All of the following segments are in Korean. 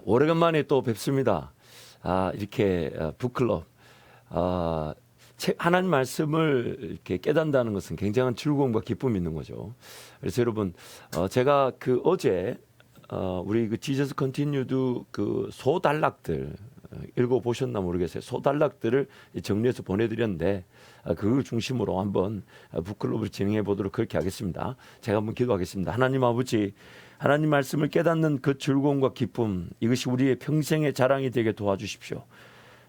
오래간만에 또 뵙습니다. 이렇게 북클럽 하나님 말씀을 이렇게 깨닫는다는 것은 굉장한 즐거움과 기쁨이 있는 거죠. 그래서 여러분, 제가 어제 우리 지저스 컨티뉴드 소단락들 읽어보셨나 모르겠어요. 소단락들을 정리해서 보내드렸는데 그걸 중심으로 한번 북클럽을 진행해 보도록 그렇게 하겠습니다. 제가 한번 기도하겠습니다. 하나님 아버지, 하나님 말씀을 깨닫는 그 즐거움과 기쁨, 이것이 우리의 평생의 자랑이 되게 도와주십시오.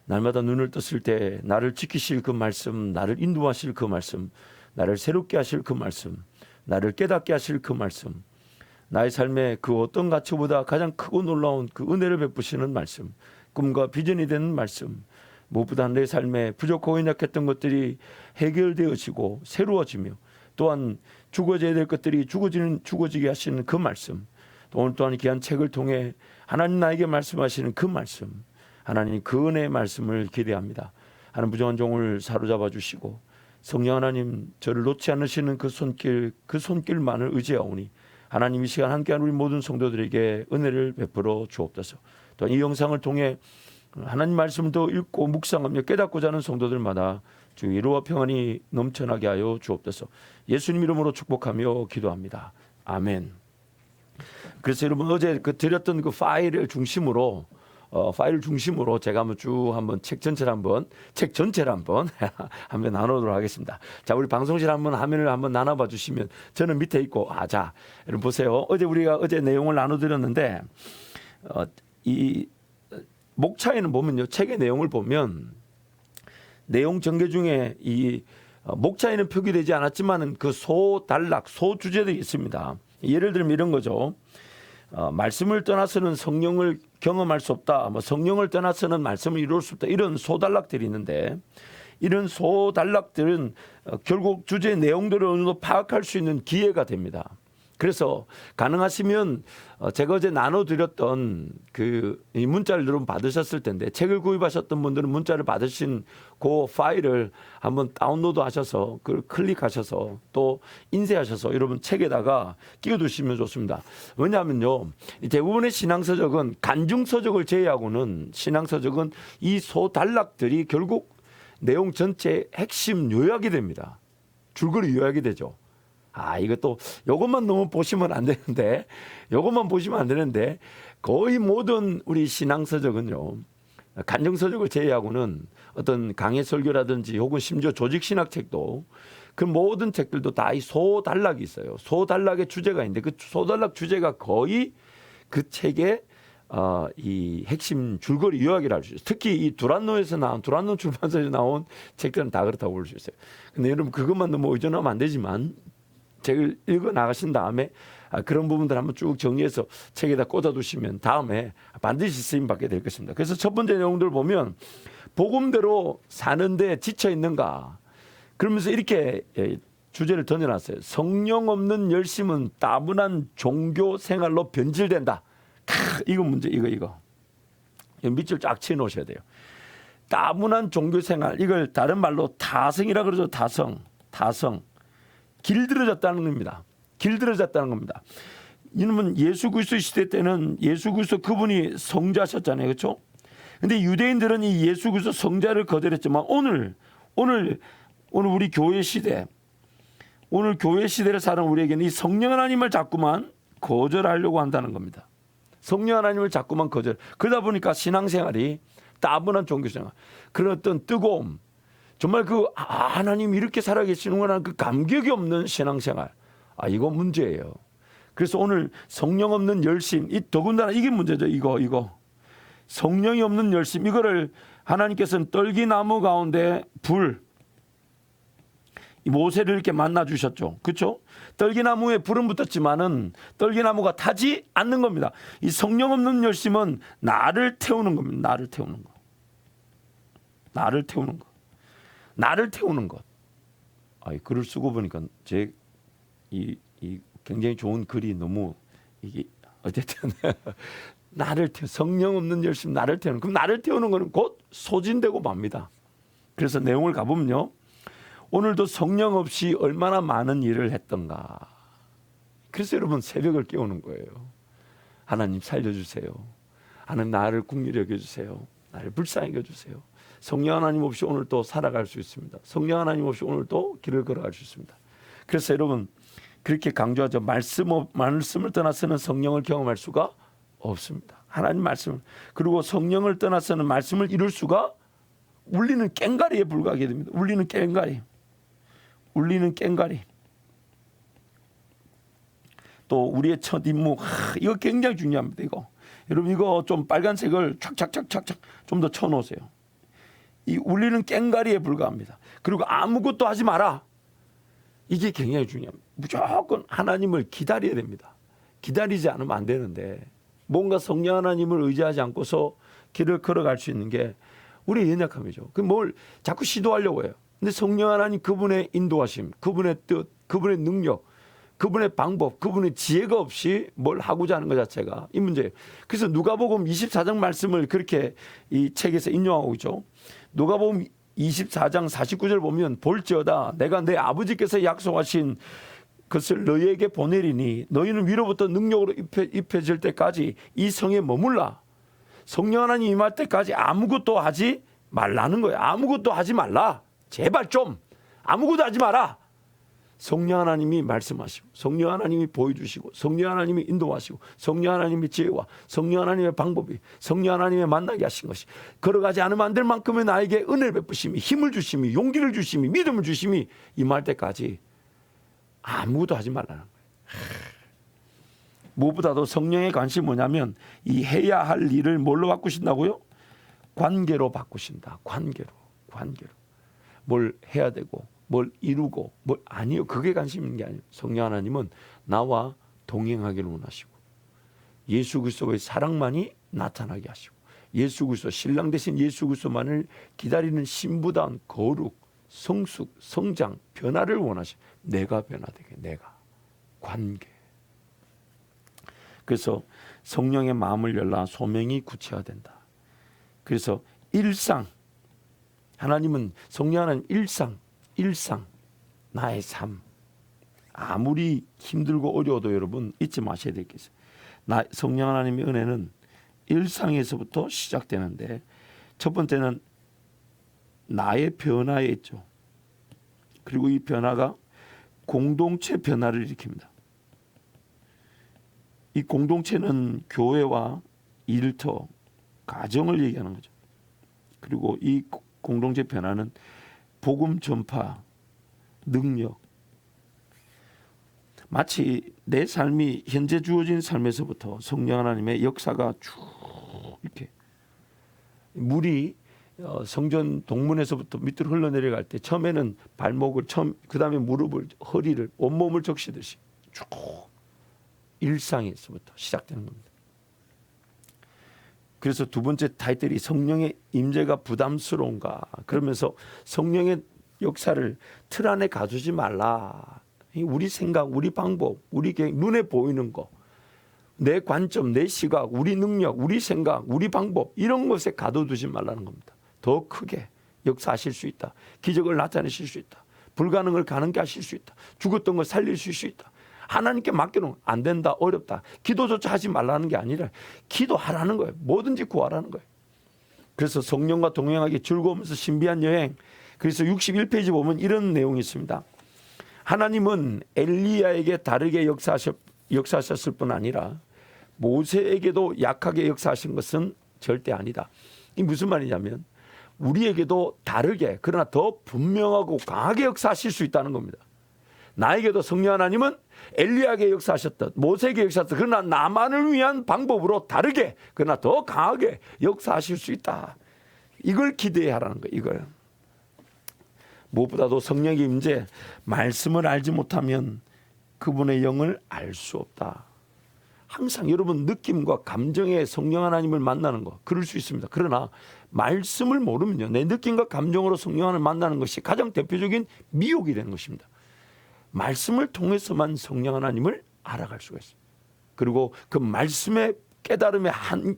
날마다 눈을 떴을 때 나를 지키실 그 말씀, 나를 인도하실 그 말씀, 나를 새롭게 하실 그 말씀, 나를 깨닫게 하실 그 말씀, 나의 삶에 그 어떤 가치보다 가장 크고 놀라운 그 은혜를 베푸시는 말씀, 꿈과 비전이 되는 말씀, 무엇보다 내 삶에 부족하고 연약했던 것들이 해결되어지고 새로워지며 또한 죽어져야 될 것들이 죽어지게 하시는 그 말씀, 또 오늘 또한 귀한 책을 통해 하나님 나에게 말씀하시는 그 말씀, 하나님 그 은혜의 말씀을 기대합니다. 하나님 부정한 종을 사로잡아 주시고 성령 하나님 저를 놓지 않으시는 그 손길만을 의지하오니 하나님 이 시간 함께한 우리 모든 성도들에게 은혜를 베풀어 주옵소서. 또 이 영상을 통해 하나님 말씀을 더 읽고 묵상하며 깨닫고자 하는 성도들마다 주 위로와 평안이 넘쳐나게 하여 주옵소서. 예수님 이름으로 축복하며 기도합니다. 아멘. 그래서 여러분 어제 드렸던 그 파일을 중심으로 제가 한번 책 전체를 한번 나누도록 하겠습니다. 자, 우리 방송실 화면을 한번 나눠봐 주시면 저는 밑에 있고, 자, 여러분 보세요. 우리가 어제 내용을 나눠드렸는데, 이 목차에는 보면요, 책의 내용을 보면 내용 전개 중에 이 목차에는 표기되지 않았지만은 그 소단락, 소주제들이 있습니다. 예를 들면 이런 거죠. 말씀을 떠나서는 성령을 경험할 수 없다. 성령을 떠나서는 말씀을 이룰 수 없다. 이런 소단락들이 있는데 이런 소단락들은 결국 주제의 내용들을 어느 정도 파악할 수 있는 기회가 됩니다. 그래서 가능하시면 제가 어제 나눠드렸던 이 문자를 여러분 받으셨을 텐데 책을 구입하셨던 분들은 문자를 받으신 그 파일을 한번 다운로드 하셔서 그걸 클릭하셔서 또 인쇄하셔서 여러분 책에다가 끼워두시면 좋습니다. 왜냐하면요, 대부분의 신앙서적은 간중서적을 제외하고는 신앙서적은 이 소단락들이 결국 내용 전체의 핵심 요약이 됩니다. 줄거리 요약이 되죠. 이것도 요것만 너무 보시면 안 되는데 거의 모든 우리 신앙서적은요, 간증서적을 제외하고는 어떤 강해 설교라든지 혹은 심지어 조직신학책도 그 모든 책들도 다 이 소단락이 있어요. 소단락의 주제가 있는데 그 소단락 주제가 거의 그 책의 이 핵심 줄거리 요약이라 할 수 있어요. 특히 이 두란노 출판사에서 나온 책들은 다 그렇다고 볼 수 있어요. 근데 여러분 그것만 너무 의존하면 안 되지만 책을 읽어 나가신 다음에 그런 부분들 한번 쭉 정리해서 책에다 꽂아두시면 다음에 반드시 쓰임 받게 될 것입니다. 그래서 첫 번째 내용들 보면 복음대로 사는데 지쳐 있는가? 그러면서 이렇게 주제를 던져놨어요. 성령 없는 열심은 따분한 종교 생활로 변질된다. 이거 문제, 이거 밑줄 쫙 치놓으셔야 돼요. 따분한 종교 생활, 이걸 다른 말로 타성이라 그러죠. 타성. 길들어졌다는 겁니다. 이놈은 예수 그리스도 시대 때는 예수 그리스도 그분이 성자셨잖아요. 그렇죠? 근데 유대인들은 이 예수 그리스도 성자를 거절했지만 오늘 우리 교회 시대를 사는 우리에게는 이 성령 하나님을 자꾸만 거절하려고 한다는 겁니다. 성령 하나님을 자꾸만 거절. 그러다 보니까 신앙생활이 따분한 종교생활, 그런 어떤 뜨거움, 정말 하나님 이렇게 살아계시는구나 그 감격이 없는 신앙생활, 이거 문제예요. 그래서 오늘 성령 없는 열심, 더군다나 이게 문제죠. 이거 성령이 없는 열심, 이거를 하나님께서는 떨기나무 가운데 이 모세를 이렇게 만나 주셨죠. 그렇죠? 떨기나무에 불은 붙었지만은 떨기나무가 타지 않는 겁니다. 이 성령 없는 열심은 나를 태우는 겁니다. 나를 태우는 것. 글을 쓰고 보니까 이 굉장히 좋은 글이 너무 이게 어쨌든 성령 없는 열심 나를 태우는. 그럼 나를 태우는 것은 곧 소진되고 맙니다. 그래서 내용을 가보면요, 오늘도 성령 없이 얼마나 많은 일을 했던가. 그래서 여러분 새벽을 깨우는 거예요. 하나님 살려주세요. 하나님 나를 긍휼히 여겨주세요. 나를 불쌍히 여겨주세요. 성령 하나님 없이 오늘 또 살아갈 수 있습니다. 성령 하나님 없이 오늘 또 길을 걸어갈 수 있습니다. 그래서 여러분 그렇게 강조하죠. 말씀을 떠나서는 성령을 경험할 수가 없습니다. 하나님 말씀을. 그리고 성령을 떠나서는 말씀을 이룰 수가 울리는 꽹과리에 불과하게 됩니다. 울리는 꽹과리. 울리는 꽹과리. 또 우리의 첫 임무. 이거 굉장히 중요합니다. 이거. 여러분 이거 좀 빨간색을 착착착착착 좀 더 쳐놓으세요. 이 울리는 꽹과리에 불과합니다. 그리고 아무것도 하지 마라. 이게 굉장히 중요합니다. 무조건 하나님을 기다려야 됩니다. 기다리지 않으면 안 되는데 뭔가 성령 하나님을 의지하지 않고서 길을 걸어갈 수 있는 게 우리의 연약함이죠. 그 뭘 자꾸 시도하려고 해요. 근데 성령 하나님 그분의 인도하심, 그분의 뜻, 그분의 능력, 그분의 방법, 그분의 지혜가 없이 뭘 하고자 하는 것 자체가 이 문제예요. 그래서 누가복음 24장 말씀을 그렇게 이 책에서 인용하고 있죠. 누가복음 24장 49절 보면 볼지어다 내가 내 아버지께서 약속하신 것을 너희에게 보내리니 너희는 위로부터 능력으로 입혀질 때까지 이 성에 머물라. 성령 하나님 임할 때까지 아무것도 하지 말라는 거예요. 아무것도 하지 말라. 제발 좀 아무것도 하지 마라. 성령 하나님이 말씀하시고 성령 하나님이 보여주시고 성령 하나님이 인도하시고 성령 하나님의 지혜와 성령 하나님의 방법이 성령 하나님의 만나게 하신 것이 걸어가지 않으면 안 될 만큼의 나에게 은혜를 베푸심이 힘을 주심이 용기를 주심이 믿음을 주심이 임할 때까지 아무것도 하지 말라는 거예요. 무엇보다도 성령의 관심이 뭐냐면 이 해야 할 일을 뭘로 바꾸신다고요? 관계로 바꾸신다. 관계로. 뭘 해야 되고 뭘 이루고 뭘 아니요. 그게 관심 있는 게 아니에요. 성령 하나님은 나와 동행하기를 원하시고 예수 그리스도의 사랑만이 나타나게 하시고 예수 그리스도 신랑 되신 예수 그리스도만을 기다리는 신부다운 거룩, 성숙, 성장, 변화를 원하시고 내가 변화되게 내가 관계. 그래서 성령의 마음을 열라 소명이 구체화된다. 그래서 일상 하나님은 성령 하나님 일상 나의 삶 아무리 힘들고 어려워도 여러분 잊지 마셔야 될 게 있어요. 성령 하나님의 은혜는 일상에서부터 시작되는데 첫 번째는 나의 변화에 있죠. 그리고 이 변화가 공동체 변화를 일으킵니다. 이 공동체는 교회와 일터, 가정을 얘기하는 거죠. 그리고 이 공동체 변화는 복음 전파, 능력. 마치 내 삶이 현재 주어진 삶에서부터 성령 하나님의 역사가 쭉 이렇게 물이 성전 동문에서부터 밑으로 흘러내려갈 때 처음에는 발목을 그 다음에 무릎을 허리를 온몸을 적시듯이 쭉 일상에서부터 시작되는 겁니다. 그래서 두 번째 타이틀이 성령의 임재가 부담스러운가 그러면서 성령의 역사를 틀 안에 가두지 말라. 우리 생각, 우리 방법, 우리 눈에 보이는 거, 내 관점, 내 시각, 우리 능력, 우리 생각, 우리 방법 이런 것에 가둬두지 말라는 겁니다. 더 크게 역사하실 수 있다. 기적을 나타내실 수 있다. 불가능을 가능케 하실 수 있다. 죽었던 걸 살리실 수 있다. 하나님께 맡겨놓으면 안 된다, 어렵다. 기도조차 하지 말라는 게 아니라 기도하라는 거예요. 뭐든지 구하라는 거예요. 그래서 성령과 동행하기 즐거우면서 신비한 여행. 그래서 61페이지 보면 이런 내용이 있습니다. 하나님은 엘리야에게 다르게 역사하셨을 뿐 아니라 모세에게도 약하게 역사하신 것은 절대 아니다. 이 무슨 말이냐면 우리에게도 다르게 그러나 더 분명하고 강하게 역사하실 수 있다는 겁니다. 나에게도 성령 하나님은 엘리야에게 역사하셨듯 모세에게 역사하셨듯 그러나 나만을 위한 방법으로 다르게 그러나 더 강하게 역사하실 수 있다. 이걸 기대해야 하라는 거예요. 이걸. 무엇보다도 성령의 임재 말씀을 알지 못하면 그분의 영을 알 수 없다. 항상 여러분 느낌과 감정의 성령 하나님을 만나는 거 그럴 수 있습니다. 그러나 말씀을 모르면요. 내 느낌과 감정으로 성령 하나님을 만나는 것이 가장 대표적인 미혹이 되는 것입니다. 말씀을 통해서만 성령 하나님을 알아갈 수가 있습니다. 그리고 그 말씀의 깨달음의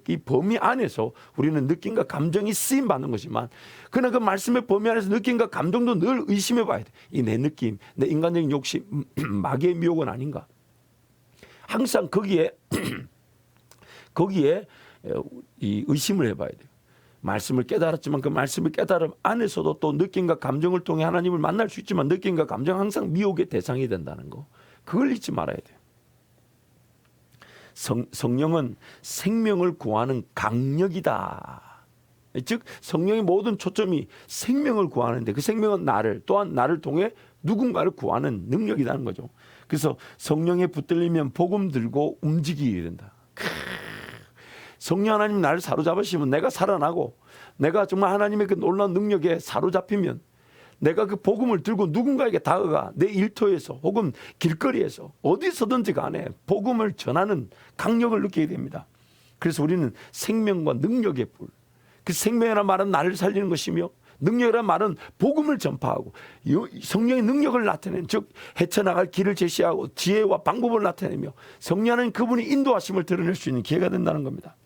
이 범위 안에서 우리는 느낌과 감정이 쓰임 받는 것이지만 그러나 그 말씀의 범위 안에서 느낌과 감정도 늘 의심해 봐야 돼. 이 내 느낌, 내 인간적인 욕심, 마귀의 미혹은 아닌가. 항상 거기에 이 의심을 해봐야 돼요. 말씀을 깨달았지만 그 말씀을 깨달음 안에서도 또 느낌과 감정을 통해 하나님을 만날 수 있지만 느낌과 감정 항상 미혹의 대상이 된다는 거. 그걸 잊지 말아야 돼요. 성령은 생명을 구하는 강력이다. 즉 성령의 모든 초점이 생명을 구하는데 그 생명은 또한 나를 통해 누군가를 구하는 능력이라는 거죠. 그래서 성령에 붙들리면 복음 들고 움직이게 된다. 성령 하나님 나를 사로잡으시면 내가 살아나고 내가 정말 하나님의 그 놀라운 능력에 사로잡히면 내가 그 복음을 들고 누군가에게 다가가 내 일터에서 혹은 길거리에서 어디서든지 간에 복음을 전하는 강력을 느끼게 됩니다. 그래서 우리는 생명과 능력의 불, 그 생명이라는 말은 나를 살리는 것이며 능력이라는 말은 복음을 전파하고 성령의 능력을 나타내는, 즉 헤쳐나갈 길을 제시하고 지혜와 방법을 나타내며 성령은 그분이 인도하심을 드러낼 수 있는 기회가 된다는 겁니다.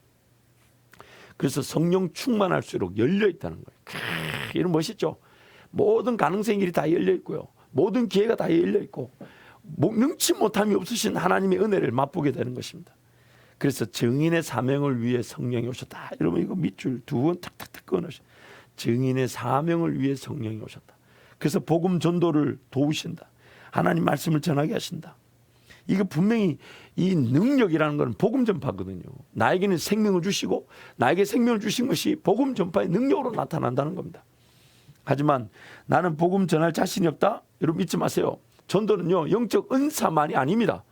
그래서 성령 충만할수록 열려 있다는 거예요. 이런 멋있죠. 모든 가능성 길이 다 열려 있고요. 모든 기회가 다 열려 있고 능치 못함이 없으신 하나님의 은혜를 맛보게 되는 것입니다. 그래서 증인의 사명을 위해 성령이 오셨다. 여러분 이거 밑줄 두 번 탁탁탁 끊으셔. 증인의 사명을 위해 성령이 오셨다. 그래서 복음 전도를 도우신다. 하나님 말씀을 전하게 하신다. 이거 분명히 이 능력이라는 건 복음 전파거든요. 나에게는 생명을 주시고 나에게 생명을 주신 것이 복음 전파의 능력으로 나타난다는 겁니다. 하지만 나는 복음 전할 자신이 없다? 여러분 잊지 마세요. 전도는요 영적 은사만이 아닙니다.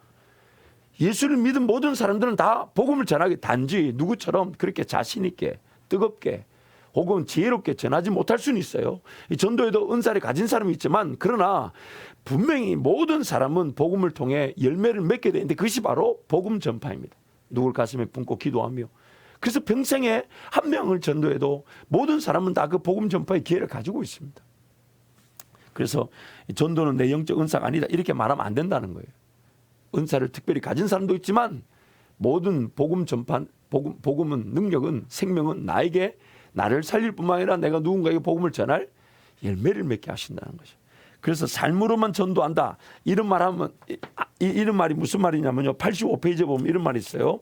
예수를 믿은 모든 사람들은 다 복음을 전하기, 단지 누구처럼 그렇게 자신 있게 뜨겁게 혹은 지혜롭게 전하지 못할 수는 있어요. 이 전도에도 은사를 가진 사람이 있지만 그러나 분명히 모든 사람은 복음을 통해 열매를 맺게 되는데 그것이 바로 복음 전파입니다. 누굴 가슴에 품고 기도하며. 그래서 평생에 한 명을 전도해도 모든 사람은 다 그 복음 전파의 기회를 가지고 있습니다. 그래서 전도는 내 영적 은사가 아니다 이렇게 말하면 안 된다는 거예요. 은사를 특별히 가진 사람도 있지만 모든 복음 전파, 복음은 능력은 생명은 나를 살릴 뿐만 아니라 내가 누군가에게 복음을 전할 열매를 맺게 하신다는 거죠. 그래서 삶으로만 전도한다. 이런 말이 무슨 말이냐면요. 85페이지에 보면 이런 말이 있어요.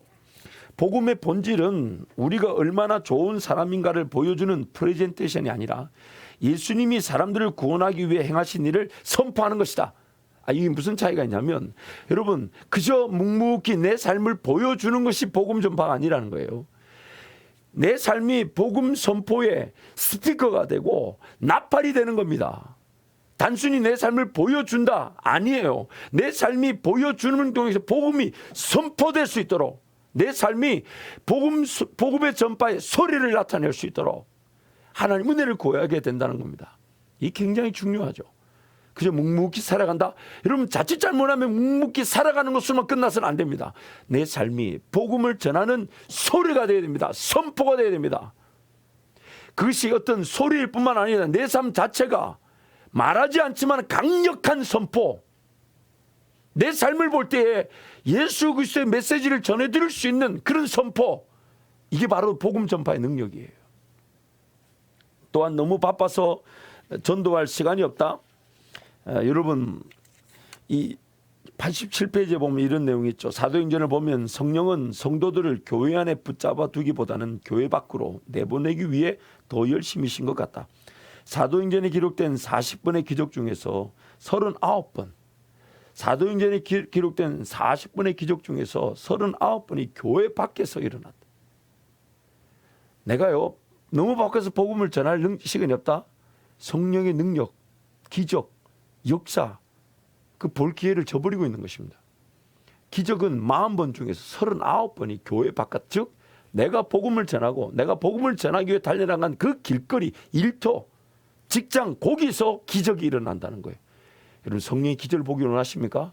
복음의 본질은 우리가 얼마나 좋은 사람인가를 보여주는 프레젠테이션이 아니라 예수님이 사람들을 구원하기 위해 행하신 일을 선포하는 것이다. 이게 무슨 차이가 있냐면 여러분 그저 묵묵히 내 삶을 보여주는 것이 복음 전파가 아니라는 거예요. 내 삶이 복음 선포의 스피커가 되고 나팔이 되는 겁니다. 단순히 내 삶을 보여준다 아니에요. 내 삶이 보여주는 동에서 복음이 선포될 수 있도록 내 삶이 복음의 전파의 소리를 나타낼 수 있도록 하나님 은혜를 구하게 된다는 겁니다. 이게 굉장히 중요하죠. 그저 묵묵히 살아간다. 여러분 자칫 잘못하면 묵묵히 살아가는 것으로만 끝나서는 안 됩니다. 내 삶이 복음을 전하는 소리가 되어야 됩니다. 선포가 되어야 됩니다. 그것이 어떤 소리일 뿐만 아니라 내 삶 자체가 말하지 않지만 강력한 선포. 내 삶을 볼 때에 예수 그리스도의 메시지를 전해드릴 수 있는 그런 선포. 이게 바로 복음 전파의 능력이에요. 또한 너무 바빠서 전도할 시간이 없다. 여러분 이 87페이지에 보면 이런 내용이 있죠. 사도행전을 보면 성령은 성도들을 교회 안에 붙잡아 두기보다는 교회 밖으로 내보내기 위해 더 열심히신 것 같다. 사도행전에 기록된 40번의 기적 중에서 39번, 사도행전에 기록된 40번의 기적 중에서 39번이 교회 밖에서 일어났다. 내가요 너무 바빠서 복음을 전할 시간이 없다. 성령의 능력, 기적, 역사, 그 볼 기회를 저버리고 있는 것입니다. 기적은 40번 중에서 39번이 교회 바깥, 즉 내가 복음을 전하고 내가 복음을 전하기 위해 달려나간 그 길거리, 일터, 직장, 거기서 기적이 일어난다는 거예요. 여러분 성령의 기적을 보기 원하십니까?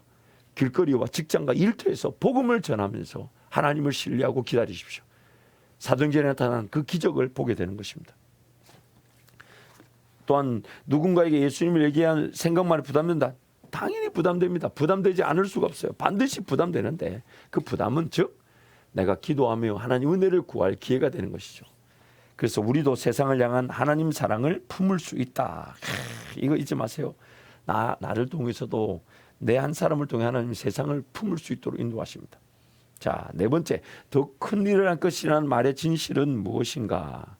길거리와 직장과 일터에서 복음을 전하면서 하나님을 신뢰하고 기다리십시오. 사도행전에 나타난 그 기적을 보게 되는 것입니다. 또한 누군가에게 예수님을 얘기할 생각만이 부담된다. 당연히 부담됩니다. 부담되지 않을 수가 없어요. 반드시 부담되는데 그 부담은 즉 내가 기도하며 하나님 은혜를 구할 기회가 되는 것이죠. 그래서 우리도 세상을 향한 하나님 사랑을 품을 수 있다. 이거 잊지 마세요. 나를 통해서도 내 한 사람을 통해 하나님 세상을 품을 수 있도록 인도하십니다. 자, 네 번째, 더 큰 일을 할 것이라는 말의 진실은 무엇인가?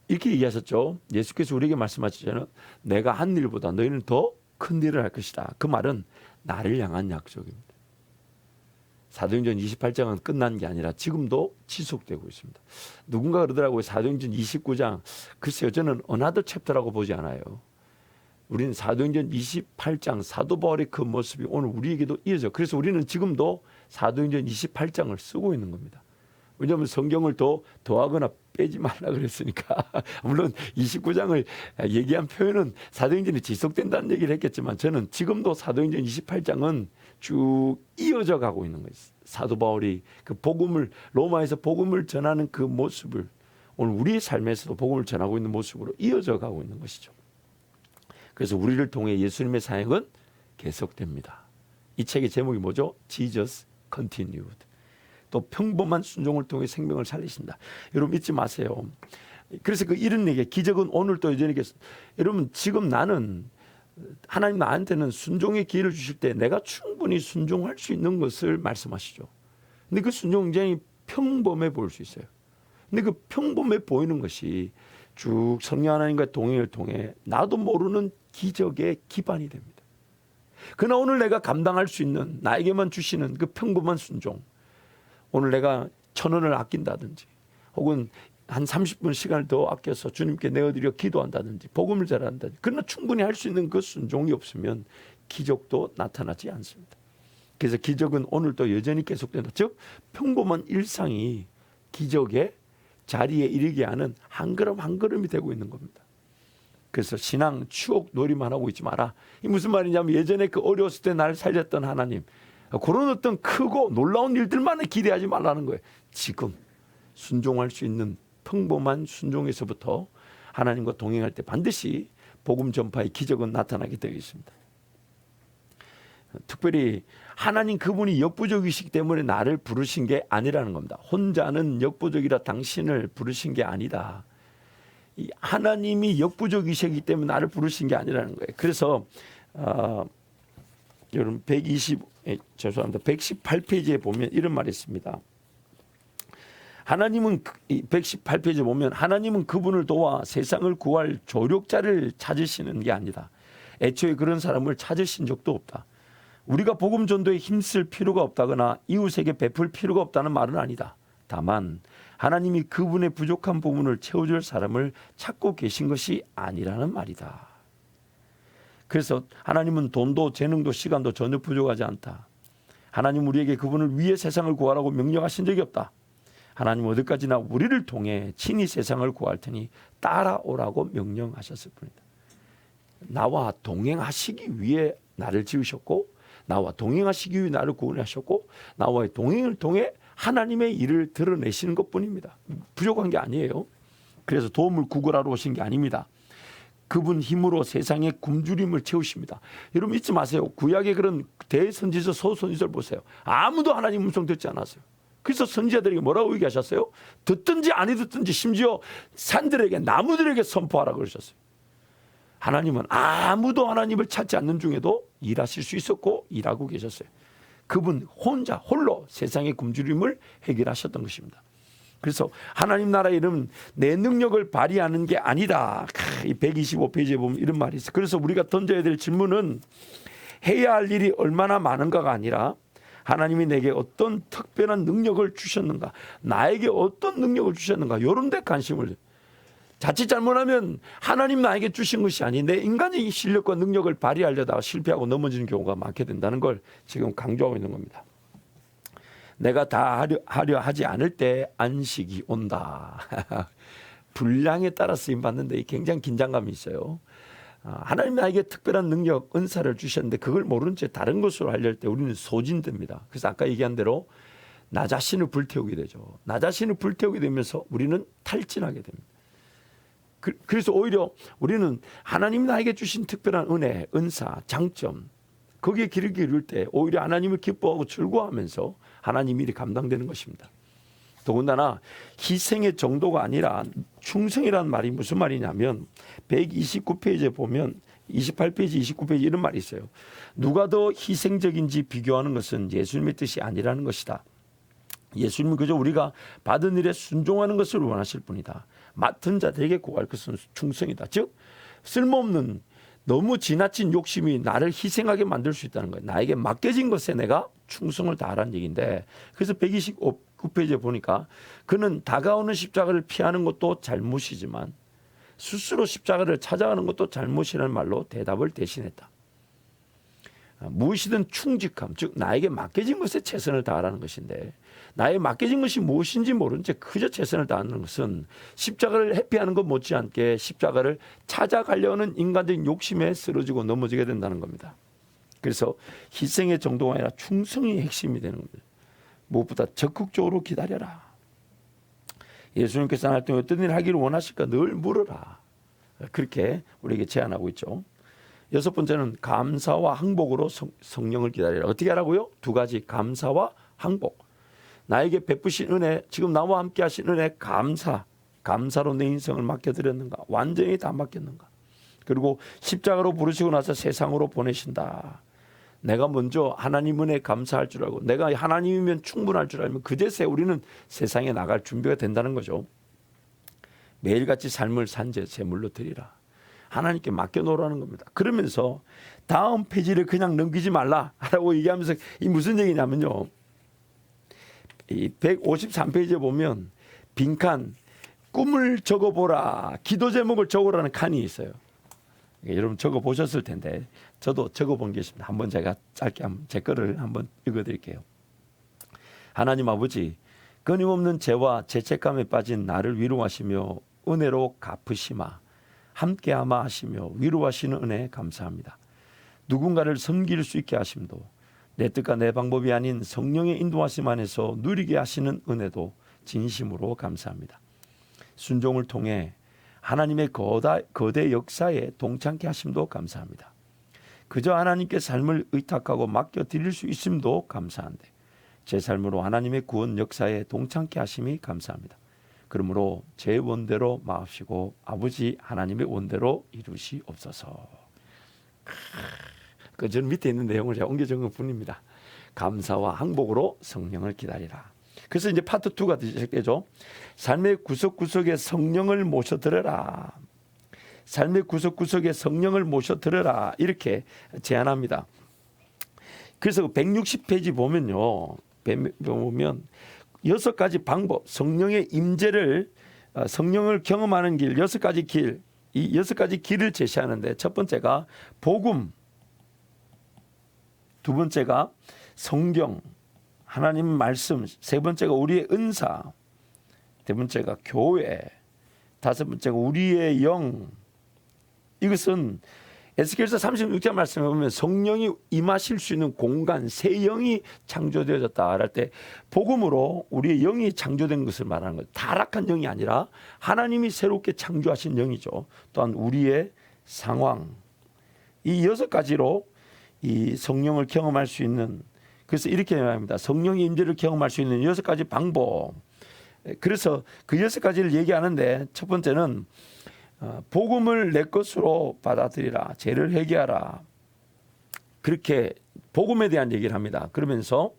이렇게 얘기하셨죠. 예수께서 우리에게 말씀하시잖아요. 내가 한 일보다 너희는 더 큰 일을 할 것이다. 그 말은 나를 향한 약속입니다. 사도행전 28장은 끝난 게 아니라 지금도 지속되고 있습니다. 누군가 그러더라고요. 사도행전 29장. 글쎄요, 저는 another chapter라고 보지 않아요. 우리는 사도행전 28장 사도 바울의 그 모습이 오늘 우리에게도 이어져. 그래서 우리는 지금도 사도행전 28장을 쓰고 있는 겁니다. 왜냐하면 성경을 더하거나 빼지 말라 그랬으니까. 물론 29장을 얘기한 표현은 사도행전이 지속된다는 얘기를 했겠지만 저는 지금도 사도행전 28장은 쭉 이어져 가고 있는 거예요. 사도 바울이 그 복음을 로마에서 복음을 전하는 그 모습을 오늘 우리의 삶에서도 복음을 전하고 있는 모습으로 이어져 가고 있는 것이죠. 그래서 우리를 통해 예수님의 사역은 계속됩니다. 이 책의 제목이 뭐죠? Jesus Continued. 또 평범한 순종을 통해 생명을 살리신다. 여러분 잊지 마세요. 그래서 그 이런 얘기, 기적은 오늘도 여전히 계속. 여러분 지금 나는 하나님 나한테는 순종의 기회를 주실 때 내가 충분히 순종할 수 있는 것을 말씀하시죠. 근데 그 순종 굉장히 평범해 보일 수 있어요. 근데 그 평범해 보이는 것이 쭉 성령 하나님과 동행을 통해 나도 모르는 기적의 기반이 됩니다. 그러나 오늘 내가 감당할 수 있는 나에게만 주시는 그 평범한 순종, 오늘 내가 1,000원을 아낀다든지 혹은 한 30분 시간을 더 아껴서 주님께 내어드려 기도한다든지 복음을 전한다든지, 그러나 충분히 할 수 있는 그 순종이 없으면 기적도 나타나지 않습니다. 그래서 기적은 오늘도 여전히 계속된다. 즉 평범한 일상이 기적의 자리에 이르게 하는 한 걸음 한 걸음이 되고 있는 겁니다. 그래서 신앙 추억 놀이만 하고 있지 마라. 이 무슨 말이냐면 예전에 그 어려웠을 때 나를 살렸던 하나님, 그런 어떤 크고 놀라운 일들만을 기대하지 말라는 거예요. 지금 순종할 수 있는 평범한 순종에서부터 하나님과 동행할 때 반드시 복음 전파의 기적은 나타나게 되어 있습니다. 특별히 하나님 그분이 역부족이시기 때문에 나를 부르신 게 아니라는 겁니다. 혼자는 역부족이라 당신을 부르신 게 아니다. 이 하나님이 역부족이시기 때문에 나를 부르신 게 아니라는 거예요. 그래서 여러분 118페이지에 보면 이런 말이 있습니다. 하나님은 118페이지에 보면 하나님은 그분을 도와 세상을 구할 조력자를 찾으시는 게 아니다. 애초에 그런 사람을 찾으신 적도 없다. 우리가 복음 전도에 힘쓸 필요가 없다거나 이웃에게 베풀 필요가 없다는 말은 아니다. 다만 하나님이 그분의 부족한 부분을 채워줄 사람을 찾고 계신 것이 아니라는 말이다. 그래서 하나님은 돈도 재능도 시간도 전혀 부족하지 않다. 하나님 우리에게 그분을 위해 세상을 구하라고 명령하신 적이 없다. 하나님 어디까지나 우리를 통해 친히 세상을 구할 테니 따라오라고 명령하셨을 뿐이다. 나와 동행하시기 위해 나를 지으셨고 나와 동행하시기 위해 나를 구원하셨고 나와의 동행을 통해 하나님의 일을 드러내시는 것뿐입니다. 부족한 게 아니에요. 그래서 도움을 구걸하러 오신 게 아닙니다. 그분 힘으로 세상의 굶주림을 채우십니다. 여러분 잊지 마세요. 구약의 그런 대선지서 소선지서를 보세요. 아무도 하나님 음성 듣지 않았어요. 그래서 선지자들에게 뭐라고 얘기하셨어요? 듣든지 안 듣든지 심지어 산들에게 나무들에게 선포하라고 그러셨어요. 하나님은 아무도 하나님을 찾지 않는 중에도 일하실 수 있었고 일하고 계셨어요. 그분 혼자 홀로 세상의 굶주림을 해결하셨던 것입니다. 그래서 하나님 나라의 이름은 내 능력을 발휘하는 게 아니다. 이 125페이지에 보면 이런 말이 있어요. 그래서 우리가 던져야 될 질문은 해야 할 일이 얼마나 많은가가 아니라 하나님이 내게 어떤 특별한 능력을 주셨는가, 나에게 어떤 능력을 주셨는가, 이런 데 관심을. 자칫 잘못하면 하나님 나에게 주신 것이 아닌 내 인간의 실력과 능력을 발휘하려다가 실패하고 넘어지는 경우가 많게 된다는 걸 지금 강조하고 있는 겁니다. 내가 다 하려 하지 않을 때 안식이 온다. 분량에 따라 쓰임 받는데 굉장히 긴장감이 있어요. 하나님 나에게 특별한 능력, 은사를 주셨는데 그걸 모른 채 다른 것으로 하려 할 때 우리는 소진됩니다. 그래서 아까 얘기한 대로 나 자신을 불태우게 되죠. 나 자신을 불태우게 되면서 우리는 탈진하게 됩니다. 그래서 오히려 우리는 하나님 나에게 주신 특별한 은혜, 은사, 장점, 거기에 길을 기울일 때 오히려 하나님을 기뻐하고 즐거워하면서 하나님 일이 감당되는 것입니다. 더군다나 희생의 정도가 아니라 충성이라는 말이 무슨 말이냐면 129페이지에 보면 28페이지, 29페이지 이런 말이 있어요. 누가 더 희생적인지 비교하는 것은 예수님의 뜻이 아니라는 것이다. 예수님은 그저 우리가 받은 일에 순종하는 것을 원하실 뿐이다. 맡은 자들에게 구할 것은 충성이다. 즉 쓸모없는 너무 지나친 욕심이 나를 희생하게 만들 수 있다는 거예요. 나에게 맡겨진 것에 내가 충성을 다하라는 얘기인데, 그래서 129페이지에 보니까 그는 다가오는 십자가를 피하는 것도 잘못이지만 스스로 십자가를 찾아가는 것도 잘못이라는 말로 대답을 대신했다. 무엇이든 충직함, 즉 나에게 맡겨진 것에 최선을 다하라는 것인데, 나에게 맡겨진 것이 무엇인지 모른 채 그저 최선을 다하는 것은 십자가를 회피하는 것 못지않게 십자가를 찾아가려는 인간적인 욕심에 쓰러지고 넘어지게 된다는 겁니다. 그래서 희생의 정도가 아니라 충성이 핵심이 되는 겁니다. 무엇보다 적극적으로 기다려라. 예수님께서 날 동안 어떤 일을 하기를 원하실까 늘 물어라. 그렇게 우리에게 제안하고 있죠. 여섯 번째는 감사와 항복으로 성령을 기다리라. 어떻게 하라고요? 두 가지, 감사와 항복. 나에게 베푸신 은혜, 지금 나와 함께 하신 은혜 감사로 내 인생을 맡겨드렸는가? 완전히 다 맡겼는가? 그리고 십자가로 부르시고 나서 세상으로 보내신다. 내가 먼저 하나님 은혜에 감사할 줄 알고 내가 하나님이면 충분할 줄 알면 그제서야 우리는 세상에 나갈 준비가 된다는 거죠. 매일같이 삶을 산재 제물로 드리라. 하나님께 맡겨놓으라는 겁니다. 그러면서 다음 페이지를 그냥 넘기지 말라라고 얘기하면서 이 무슨 얘기냐면요. 이 153페이지에 보면 빈칸 꿈을 적어보라. 기도 제목을 적으라는 칸이 있어요. 여러분 적어보셨을 텐데 저도 적어본 게 있습니다. 한번 제가 짧게 제 거를 한번 읽어드릴게요. 하나님 아버지, 끊임없는 죄와 죄책감에 빠진 나를 위로하시며 은혜로 갚으시마 함께하마 하시며 위로하시는 은혜에 감사합니다. 누군가를 섬길 수 있게 하심도 내 뜻과 내 방법이 아닌 성령의 인도하심 안에서 누리게 하시는 은혜도 진심으로 감사합니다. 순종을 통해 하나님의 거대 역사에 동참케 하심도 감사합니다. 그저 하나님께 삶을 의탁하고 맡겨드릴 수 있음도 감사한데 제 삶으로 하나님의 구원 역사에 동참케 하심이 감사합니다. 그러므로 제 원대로 마옵시고 아버지 하나님의 원대로 이루시옵소서. 전 밑에 있는 내용을 제가 옮겨 적은 뿐입니다. 감사와 항복으로 성령을 기다리라. 그래서 이제 파트 2가 시작되죠. 삶의 구석구석에 성령을 모셔들어라. 삶의 구석구석에 성령을 모셔들어라. 이렇게 제안합니다. 그래서 160페이지 보면요. 보면 6가지 방법, 성령의 임재를 성령을 경험하는 길, 6가지 길, 이 6가지 길을 제시하는데 첫 번째가 복음, 두 번째가 성경, 하나님 말씀, 세 번째가 우리의 은사, 네 번째가 교회, 다섯 번째가 우리의 영. 이것은 에스겔서 36장 말씀에 보면 성령이 임하실 수 있는 공간, 새 영이 창조되어졌다 할 때 복음으로 우리의 영이 창조된 것을 말하는 거예요. 타락한 영이 아니라 하나님이 새롭게 창조하신 영이죠. 또한 우리의 상황, 이 6가지로 이 성령을 경험할 수 있는, 그래서 이렇게 말합니다. 성령의 임재를 경험할 수 있는 6가지 방법. 그래서 그 6가지를 얘기하는데 첫 번째는 복음을 내 것으로 받아들이라. 죄를 회개하라. 그렇게 복음에 대한 얘기를 합니다. 그러면서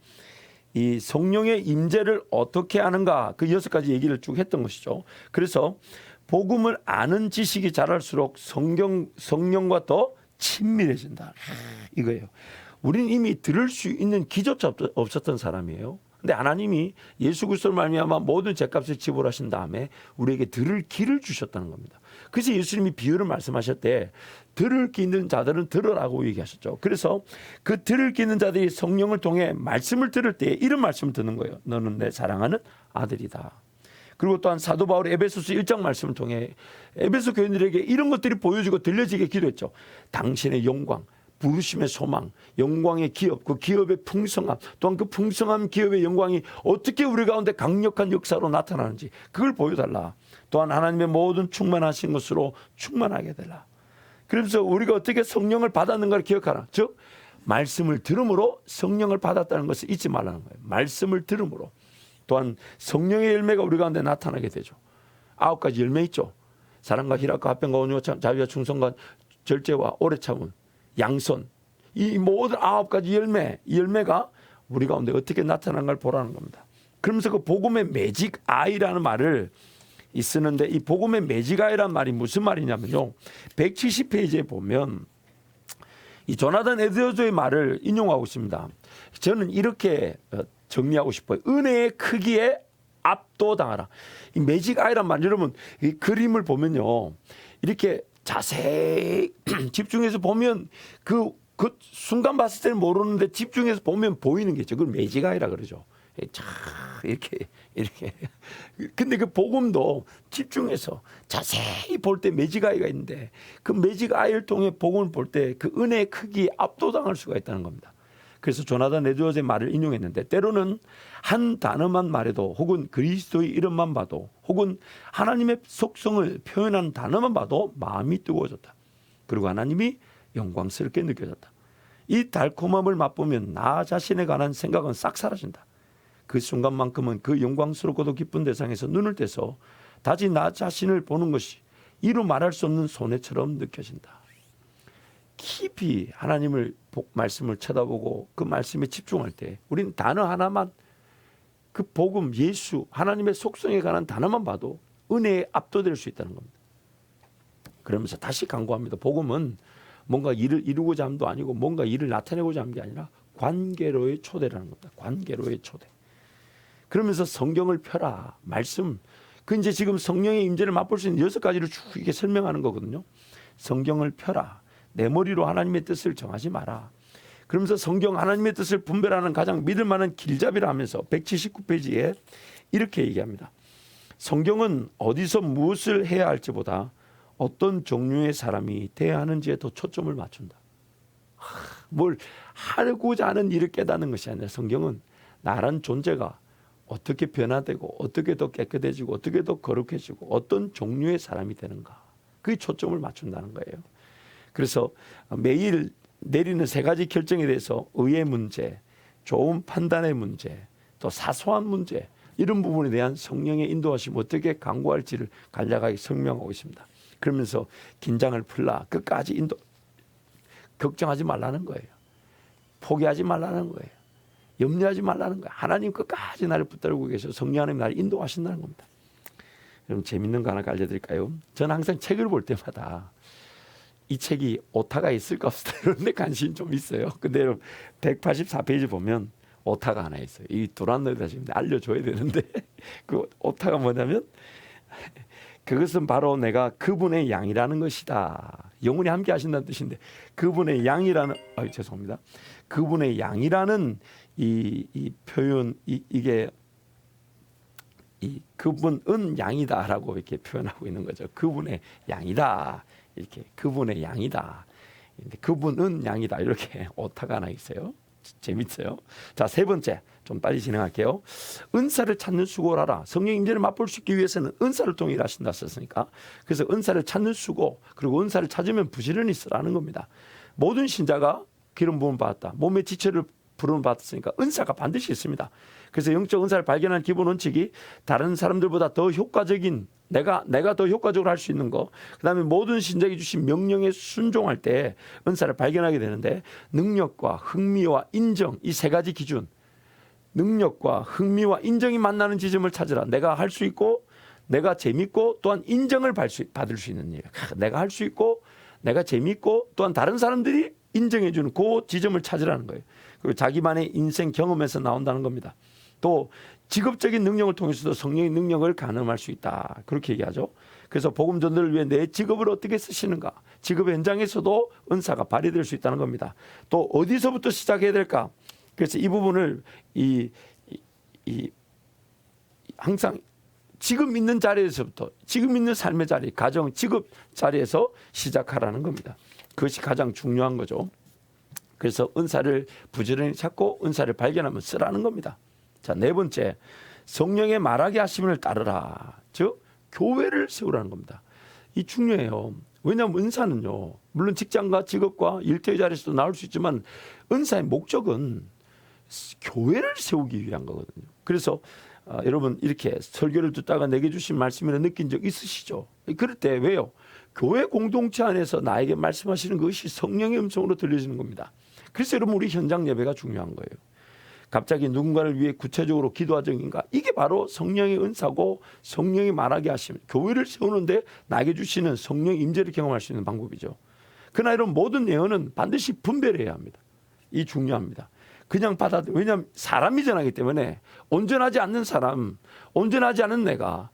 이 성령의 임재를 어떻게 하는가, 그 6가지 얘기를 쭉 했던 것이죠. 그래서 복음을 아는 지식이 자랄수록 성령과 더 친밀해진다. 이거예요. 우리는 이미 들을 수 있는 기조차 없었던 사람이에요. 근데 하나님이 예수 그리스도를 말미암아 모든 죄값을 지불하신 다음에 우리에게 들을 귀를 주셨다는 겁니다. 그래서 예수님이 비유를 말씀하실 때 들을 귀 있는 자들은 들으라고 얘기하셨죠. 그래서 그 들을 귀 있는 자들이 성령을 통해 말씀을 들을 때 이런 말씀을 듣는 거예요. 너는 내 사랑하는 아들이다. 그리고 또한 사도 바울의 에베소서 1장 말씀을 통해 에베소 교인들에게 이런 것들이 보여지고 들려지게 기도했죠. 당신의 영광, 부르심의 소망, 영광의 기업, 그 기업의 풍성함, 또한 그 풍성한 기업의 영광이 어떻게 우리 가운데 강력한 역사로 나타나는지 그걸 보여달라. 또한 하나님의 모든 충만하신 것으로 충만하게 되라. 그러면서 우리가 어떻게 성령을 받았는가를 기억하라. 즉 말씀을 들음으로 성령을 받았다는 것을 잊지 말라는 거예요. 말씀을 들음으로. 또한 성령의 열매가 우리 가운데 나타나게 되죠. 9가지 열매 있죠. 사랑과 희락과 화평과 온유와 자비와 충성과 절제와 오래 참음, 양선, 이 모든 9가지 열매, 이 열매가 우리 가운데 어떻게 나타난 걸 보라는 겁니다. 그러면서 그 복음의 매직 아이라는 말을 쓰는데, 이 복음의 매직 아이라는 말이 무슨 말이냐면요, 170페이지에 보면 이 조나단 에드워즈의 말을 인용하고 있습니다. 저는 이렇게 정리하고 싶어요. 은혜의 크기에 압도당하라. 이 매직 아이란 말, 여러분 이 그림을 보면요, 이렇게 자세히 집중해서 보면 그 순간 봤을 때는 모르는데 집중해서 보면 보이는 게 있죠. 그걸 매직 아이라 그러죠. 이렇게. 근데 그 복음도 집중해서 자세히 볼 때 매직 아이가 있는데, 그 매직 아이를 통해 복음을 볼 때 그 은혜의 크기에 압도당할 수가 있다는 겁니다. 그래서 조나단 에드워즈의 말을 인용했는데, 때로는 한 단어만 말해도, 혹은 그리스도의 이름만 봐도, 혹은 하나님의 속성을 표현한 단어만 봐도 마음이 뜨거워졌다. 그리고 하나님이 영광스럽게 느껴졌다. 이 달콤함을 맛보면 나 자신에 관한 생각은 싹 사라진다. 그 순간만큼은 그 영광스럽고도 기쁜 대상에서 눈을 떼서 다시 나 자신을 보는 것이 이루 말할 수 없는 손해처럼 느껴진다. 깊이 하나님을 말씀을 쳐다보고 그 말씀에 집중할 때 우리는 단어 하나만, 그 복음, 예수, 하나님의 속성에 관한 단어만 봐도 은혜에 압도될 수 있다는 겁니다. 그러면서 다시 강구합니다. 복음은 뭔가 일을 이루고자 함도 아니고 뭔가 일을 나타내고자 하는 게 아니라 관계로의 초대라는 겁니다. 관계로의 초대. 그러면서 성경을 펴라. 말씀. 그 이제 지금 성령의 임재를 맛볼 수 있는 6가지를 쭉 이렇게 설명하는 거거든요. 성경을 펴라. 내 머리로 하나님의 뜻을 정하지 마라. 그러면서 성경 하나님의 뜻을 분별하는 가장 믿을 만한 길잡이라 하면서 179페이지에 이렇게 얘기합니다. 성경은 어디서 무엇을 해야 할지보다 어떤 종류의 사람이 대하는지에 더 초점을 맞춘다. 뭘 하고자 하는 일을 깨닫는 것이 아니라 성경은 나란 존재가 어떻게 변화되고 어떻게 더 깨끗해지고 어떻게 더 거룩해지고 어떤 종류의 사람이 되는가, 그게 초점을 맞춘다는 거예요. 그래서 매일 내리는 3가지 결정에 대해서 의의 문제, 좋은 판단의 문제, 또 사소한 문제, 이런 부분에 대한 성령의 인도하심, 어떻게 강구할지를 간략하게 설명하고 있습니다. 그러면서 긴장을 풀라, 끝까지 걱정하지 말라는 거예요. 포기하지 말라는 거예요. 염려하지 말라는 거예요. 하나님 끝까지 나를 붙들고 계셔 성령 하나님 나를 인도하신다는 겁니다. 여러분 재밌는 거 하나 알려드릴까요? 저는 항상 책을 볼 때마다 이 책이 오타가 있을까 없을까 그런데 관심이 좀 있어요. 근데 184페이지 보면 오타가 하나 있어요. 이 두란노에다 지금 알려줘야 되는데 그 오타가 뭐냐면, 그것은 바로 내가 그분의 양이라는 것이다. 영원히 함께 하신다는 뜻인데, 그분의 양이라는, 죄송합니다. 그분의 양이라는 이 표현, 이게 그분은 양이다라고 이렇게 표현하고 있는 거죠. 그분의 양이다. 이렇게 그분의 양이다. 그분은 양이다. 이렇게 오타가 하나 있어요. 재밌어요. 자, 3번째 좀 빨리 진행할게요. 은사를 찾는 수고를 하라. 성령 임재를 맛볼 수 있기 위해서는 은사를 통해 일하신다 썼으니까, 그래서 은사를 찾는 수고, 그리고 은사를 찾으면 부지런히 쓰라는 겁니다. 모든 신자가 기름 부음을 받았다. 몸의 지체를 부름을 받았으니까 은사가 반드시 있습니다. 그래서 영적 은사를 발견하는 기본 원칙이 다른 사람들보다 더 효과적인, 내가 더 효과적으로 할 수 있는 거, 그다음에 모든 신자에게 주신 명령에 순종할 때 은사를 발견하게 되는데, 능력과 흥미와 인정, 이 3가지 기준, 능력과 흥미와 인정이 만나는 지점을 찾으라. 내가 할 수 있고, 내가 재밌고, 또한 인정을 받을 수 있는 일. 내가 할 수 있고, 내가 재밌고, 또한 다른 사람들이 인정해 주는 그 지점을 찾으라는 거예요. 그리고 자기만의 인생 경험에서 나온다는 겁니다. 또 직업적인 능력을 통해서도 성령의 능력을 가늠할 수 있다. 그렇게 얘기하죠. 그래서 복음 전도를 위해 내 직업을 어떻게 쓰시는가, 직업 현장에서도 은사가 발휘될 수 있다는 겁니다. 또 어디서부터 시작해야 될까? 그래서 이 부분을 항상 지금 있는 자리에서부터, 지금 있는 삶의 자리, 가정, 직업 자리에서 시작하라는 겁니다. 그것이 가장 중요한 거죠. 그래서 은사를 부지런히 찾고 은사를 발견하면 쓰라는 겁니다. 자, 4번째, 성령의 말하게 하심을 따르라. 즉 교회를 세우라는 겁니다. 이 중요해요. 왜냐하면 은사는요, 물론 직장과 직업과 일터의 자리에서도 나올 수 있지만 은사의 목적은 교회를 세우기 위한 거거든요. 그래서 여러분 이렇게 설교를 듣다가 내게 주신 말씀이라 느낀 적 있으시죠? 그럴 때 왜요? 교회 공동체 안에서 나에게 말씀하시는 것이 성령의 음성으로 들려지는 겁니다. 그래서 여러분 우리 현장 예배가 중요한 거예요. 갑자기 누군가를 위해 구체적으로 기도하정인가? 이게 바로 성령의 은사고 성령이 말하게 하시면 교회를 세우는데 나에게 주시는 성령 임재를 경험할 수 있는 방법이죠. 그러나 이런 모든 예언은 반드시 분별해야 합니다. 이 중요합니다. 그냥 왜냐하면 사람이 전하기 때문에 온전하지 않는 사람, 온전하지 않은 내가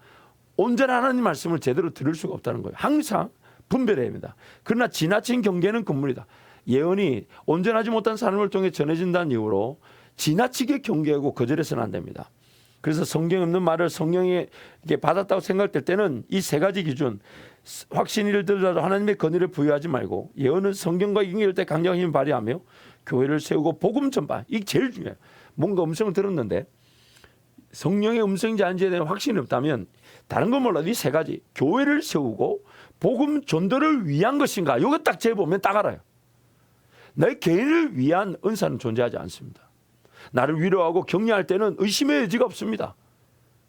온전한 하나님 말씀을 제대로 들을 수가 없다는 거예요. 항상 분별해야 합니다. 그러나 지나친 경계는 금물이다. 예언이 온전하지 못한 사람을 통해 전해진다는 이유로 지나치게 경계하고 거절해서는 안 됩니다. 그래서 성경에 없는 말을 성령이 받았다고 생각될 때는 이 세 가지 기준, 확신을 들더라도 하나님의 권위를 부여하지 말고 예언은 성경과 연결될 때 강력한 힘을 발휘하며 교회를 세우고 복음 전파, 이게 제일 중요해요. 뭔가 음성을 들었는데 성령의 음성인지 아닌지에 대한 확신이 없다면 다른 건 몰라도 이 세 가지, 교회를 세우고 복음 전도를 위한 것인가, 이거 딱 재보면 딱 알아요. 내 개인을 위한 은사는 존재하지 않습니다. 나를 위로하고 격려할 때는 의심의 여지가 없습니다.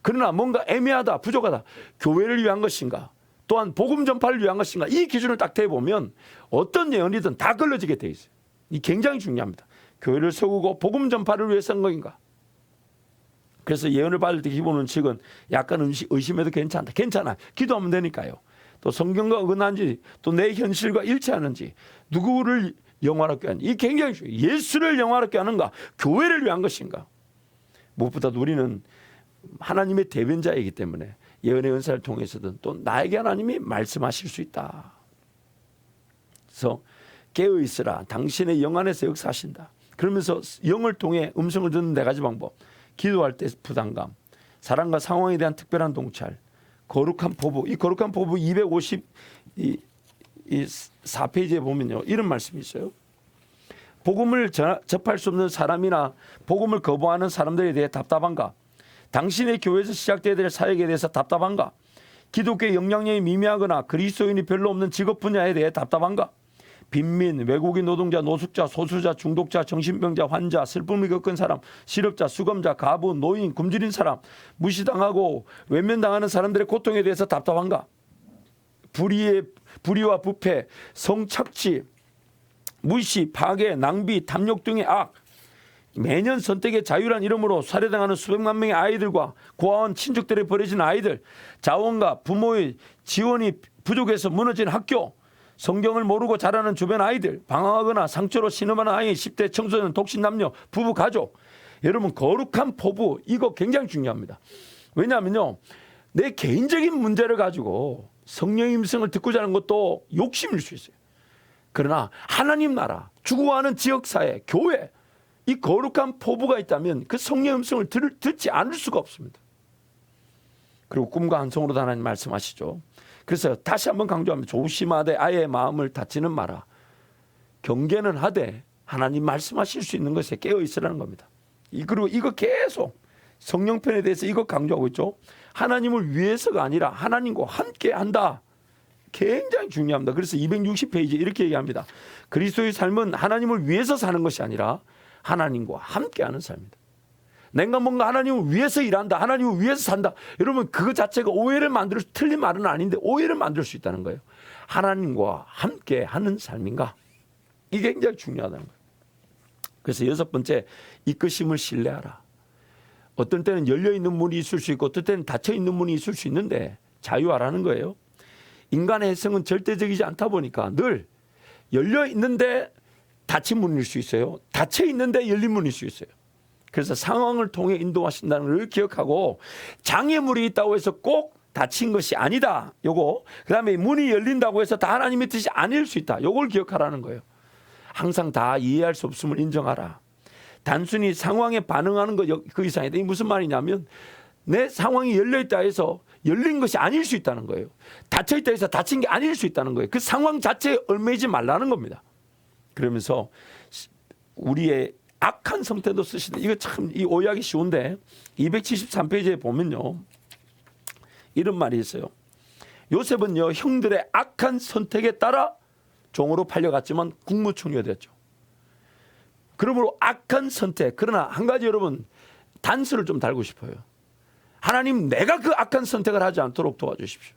그러나 뭔가 애매하다, 부족하다, 교회를 위한 것인가, 또한 복음 전파를 위한 것인가, 이 기준을 딱 대보면 어떤 예언이든 다 걸러지게 돼 있어요. 이 굉장히 중요합니다. 교회를 세우고 복음 전파를 위해서 한 것인가. 그래서 예언을 받을 때 기본 원칙은 약간 의심해도 괜찮아. 기도하면 되니까요. 또 성경과 어긋난지, 또 내 현실과 일치하는지, 누구를 영화롭게 하는지, 이 굉장히 중요해요. 예수를 영화롭게 하는가, 교회를 위한 것인가. 무엇보다도 우리는 하나님의 대변자이기 때문에 예언의 은사를 통해서든 또 나에게 하나님이 말씀하실 수 있다. 그래서 깨어있으라, 당신의 영 안에서 역사하신다. 그러면서 영을 통해 음성을 듣는 네 가지 방법, 기도할 때 부담감, 사랑과 상황에 대한 특별한 동찰, 거룩한 포부. 이 거룩한 포부 254페이지에 보면요, 이런 말씀이 있어요. 복음을 접할 수 없는 사람이나 복음을 거부하는 사람들에 대해 답답한가? 당신의 교회에서 시작되어야 될 사역에 대해서 답답한가? 기독교의 영향력이 미미하거나 그리스도인이 별로 없는 직업 분야에 대해 답답한가? 빈민, 외국인 노동자, 노숙자, 소수자, 중독자, 정신병자, 환자, 슬픔을 겪은 사람, 실업자, 수검자, 가부, 노인, 굶주린 사람, 무시당하고 외면당하는 사람들의 고통에 대해서 답답한가? 불의와 부패, 성착취, 무시, 파괴, 낭비, 탐욕 등의 악, 매년 선택의 자유란 이름으로 살해당하는 수백만 명의 아이들과 고아원 친족들에 버려진 아이들, 자원과 부모의 지원이 부족해서 무너진 학교, 성경을 모르고 자라는 주변 아이들, 방황하거나 상처로 신음하는 아이, 10대 청소년, 독신 남녀, 부부, 가족. 여러분, 거룩한 포부, 이거 굉장히 중요합니다. 왜냐하면요, 내 개인적인 문제를 가지고 성령의 음성을 듣고자 하는 것도 욕심일 수 있어요. 그러나 하나님 나라, 죽어가는 지역사회, 교회, 이 거룩한 포부가 있다면 그 성령의 음성을 듣지 않을 수가 없습니다. 그리고 꿈과 한성으로도 하나님 말씀하시죠. 그래서 다시 한번 강조합니다. 조심하되 아이의 마음을 다치는 마라. 경계는 하되 하나님 말씀하실 수 있는 것에 깨어 있으라는 겁니다. 그리고 이거 계속 성령편에 대해서 이거 강조하고 있죠. 하나님을 위해서가 아니라 하나님과 함께 한다. 굉장히 중요합니다. 그래서 260페이지 이렇게 얘기합니다. 그리스도의 삶은 하나님을 위해서 사는 것이 아니라 하나님과 함께하는 삶입니다. 내가 뭔가 하나님을 위해서 일한다, 하나님을 위해서 산다. 여러분, 그거 자체가 오해를 틀린 말은 아닌데 오해를 만들 수 있다는 거예요. 하나님과 함께하는 삶인가? 이게 굉장히 중요하다는 거예요. 그래서 여섯 번째, 이끄심을 신뢰하라. 어떤 때는 열려있는 문이 있을 수 있고 어떤 때는 닫혀있는 문이 있을 수 있는데 자유하라는 거예요. 인간의 해성은 절대적이지 않다 보니까 늘 열려있는데 닫힌 문일 수 있어요. 닫혀있는데 열린 문일 수 있어요. 그래서 상황을 통해 인도하신다는 걸 기억하고 장애물이 있다고 해서 꼭 닫힌 것이 아니다. 요거. 그다음에 문이 열린다고 해서 다 하나님의 뜻이 아닐 수 있다. 요걸 기억하라는 거예요. 항상 다 이해할 수 없음을 인정하라. 단순히 상황에 반응하는 것 그 이상이다. 이게 무슨 말이냐면 내 상황이 열려있다 해서 열린 것이 아닐 수 있다는 거예요. 닫혀있다 해서 닫힌 게 아닐 수 있다는 거예요. 그 상황 자체에 얽매이지 말라는 겁니다. 그러면서 우리의 악한 성태도 쓰시다. 이거 참 이 오해하기 쉬운데 273페이지에 보면요, 이런 말이 있어요. 요셉은요, 형들의 악한 선택에 따라 종으로 팔려갔지만 국무총리가 되었죠. 그러므로 악한 선택. 그러나 한 가지 여러분 단서를 좀 달고 싶어요. 하나님, 내가 그 악한 선택을 하지 않도록 도와주십시오.